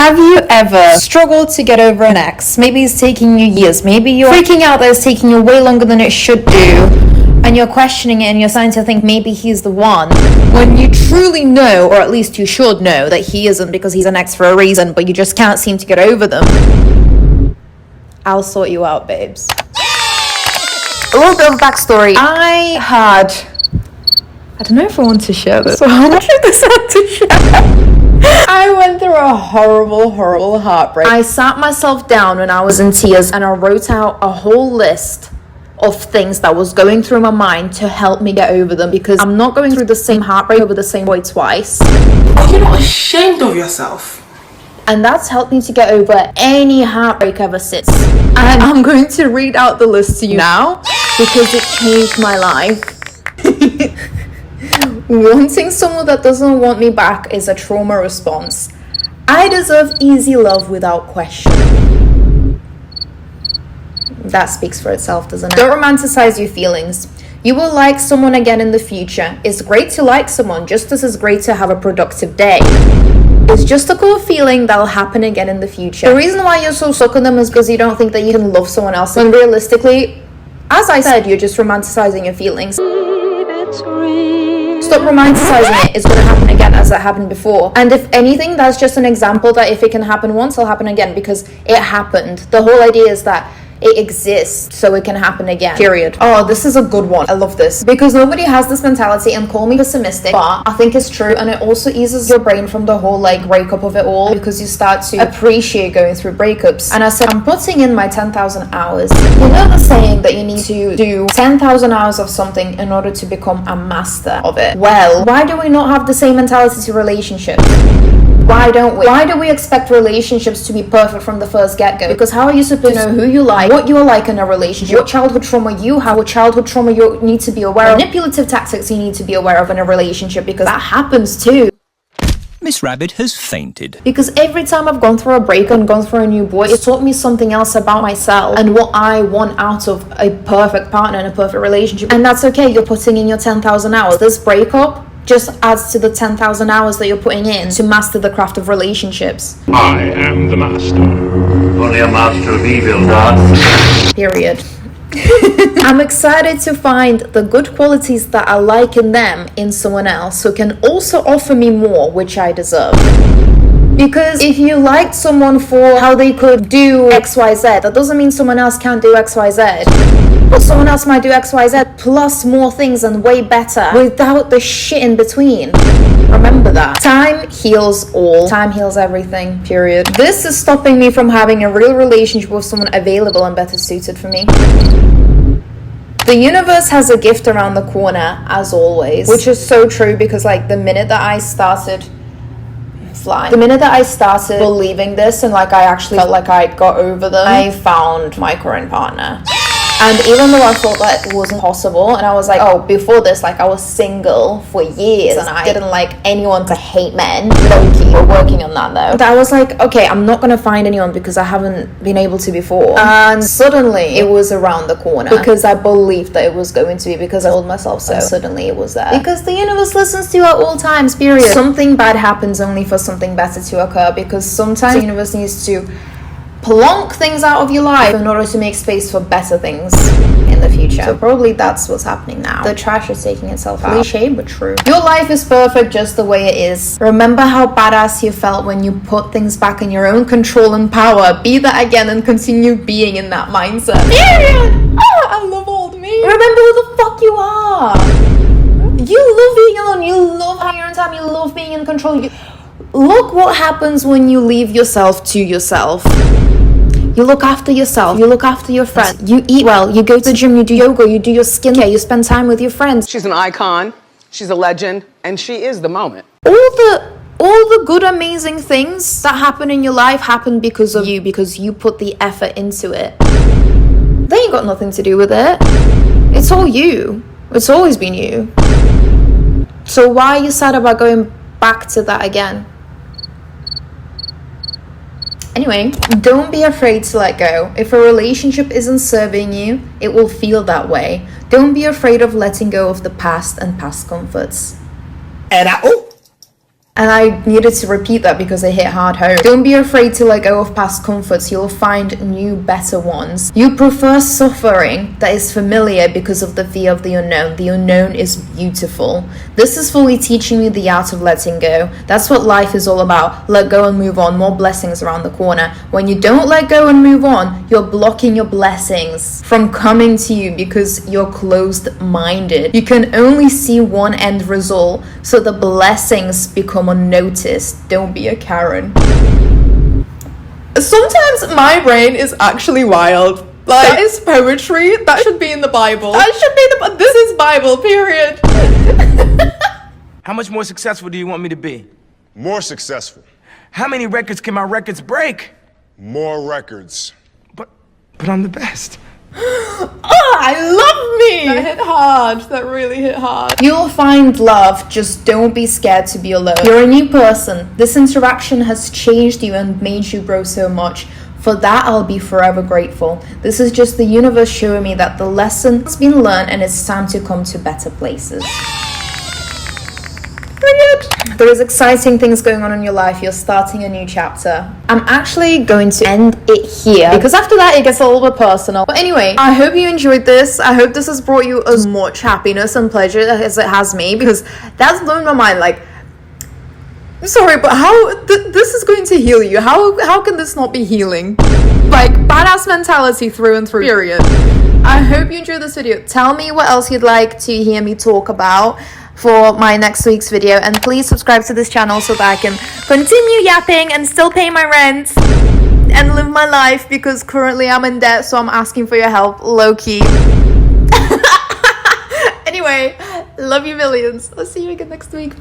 Have you ever struggled to get over an ex? Maybe it's taking you years. Maybe you're freaking out that it's taking you way longer than it should do. And you're questioning it and you're starting to think maybe he's the one. When you truly know, or at least you should know, that he isn't because he's an ex for a reason, but you just can't seem to get over them. I'll sort you out, babes. A little bit of backstory. I don't know if I want to share this. So how much of this I want to share? I went through a horrible heartbreak. I sat myself down when I was in tears and I wrote out a whole list of things that was going through my mind to help me get over them, because I'm not going through the same heartbreak over the same boy twice. Are you not ashamed of yourself? And that's helped me to get over any heartbreak ever since. And I'm going to read out the list to you now because it changed my life. Wanting someone that doesn't want me back is a trauma response. I deserve easy love without question. That speaks for itself, doesn't it? Don't romanticize your feelings. You will like someone again in the future. It's great to like someone, just as it's great to have a productive day. It's just a cool feeling that'll happen again in the future. The reason why you're so stuck on them is because you don't think that you can love someone else, when realistically, as I said, you're just romanticizing your feelings. Stop romanticizing it. It's going to happen again as it happened before. And if anything, that's just an example that if it can happen once, it'll happen again, because it happened. The whole idea is that it exists so it can happen again, period. Oh, this is a good one. I love this, because nobody has this mentality, and call me pessimistic, but I think it's true. And it also eases your brain from the whole breakup of it all, because you start to appreciate going through breakups. And I said, I'm putting in my 10,000 hours. You know the saying that you need to do 10,000 hours of something in order to become a master of it? Well, why do we not have the same mentality to relationships? Why don't we? Why do we expect relationships to be perfect from the first get-go? Because how are you supposed to know who you like, what you're like in a relationship, what childhood trauma you have, what childhood trauma you need to be aware of, manipulative tactics you need to be aware of in a relationship, because that happens too. Miss Rabbit has fainted. Because every time I've gone through a breakup and gone through a new boy, it taught me something else about myself and what I want out of a perfect partner and a perfect relationship. And that's okay, you're putting in your 10,000 hours. This breakup just adds to the 10,000 hours that you're putting in to master the craft of relationships. I am the master. Only a master of evil, God. Period. I'm excited to find the good qualities that I like in them in someone else who can also offer me more, which I deserve. Because if you liked someone for how they could do XYZ, that doesn't mean someone else can't do XYZ. But someone else might do XYZ plus more things and way better without the shit in between. Remember that. Time heals all. Time heals everything, period. This is stopping me from having a real relationship with someone available and better suited for me. The universe has a gift around the corner, as always. Which is so true, because the minute that I started believing this and I actually felt like I got over them, I found my current partner. And even though I thought that it wasn't possible, and I was before this, I was single for years and I didn't like anyone to hate men. Low-key, we're working on that though. But I was okay, I'm not gonna find anyone because I haven't been able to before. And suddenly it was around the corner, because I believed that it was going to be, because I told myself so. And suddenly it was there. Because the universe listens to you at all times, period. Something bad happens only for something better to occur, because sometimes the universe needs to plonk things out of your life in order to make space for better things in the future. So probably that's what's happening now. The trash is taking itself out. Cliche, but true. Your life is perfect just the way it is. Remember how badass you felt when you put things back in your own control and power. Be that again and continue being in that mindset. Period! I love old me. Remember who the fuck you are. You love being alone. You love having your own time. You love being in control. Look what happens when you leave yourself to yourself. You look after yourself, you look after your friends, you eat well, you go to the gym, you do yoga, you do your skincare, you spend time with your friends. She's an icon, she's a legend, and she is the moment. All the good, amazing things that happen in your life happen because of you, because you put the effort into it. They ain't got nothing to do with it. It's all you. It's always been you. So why are you sad about going back to that again? Anyway, don't be afraid to let go. If a relationship isn't serving you, it will feel that way. Don't be afraid of letting go of the past and past comforts. And And I needed to repeat that because it hit hard home. Don't be afraid to let go of past comforts. You'll find new, better ones. You prefer suffering that is familiar because of the fear of the unknown. The unknown is beautiful. This is fully teaching you the art of letting go. That's what life is all about. Let go and move on. More blessings around the corner. When you don't let go and move on, you're blocking your blessings from coming to you because you're closed-minded. You can only see one end result, so the blessings become unnoticed. Don't be a Karen. Sometimes my brain is actually wild. Like, that is poetry. That should be in the Bible. That should be the... This is Bible, period. How much more successful do you want me to be? More successful. How many records can my records break? More records. But I'm the best. I love me. That hit hard. That really hit hard. You'll find love, just don't be scared to be alone. You're a new person. This interaction has changed you and made you grow so much. For that, I'll be forever grateful. This is just the universe showing me that the lesson's been learned and it's time to come to better places. There is exciting things going on in your life. You're starting a new chapter. I'm actually going to end it here because after that it gets a little bit personal. But anyway, I hope you enjoyed this. I hope this has brought you as much happiness and pleasure as it has me, because that's blown my mind. Like, I'm sorry, but how this is going to heal you? How can this not be healing? Like, badass mentality through and through, period. I hope you enjoyed this video. Tell me what else you'd like to hear me talk about for my next week's video, and please subscribe to this channel so that I can continue yapping and still pay my rent and live my life, because currently I'm in debt, so I'm asking for your help, low-key. Anyway, love you millions. I'll see you again next week.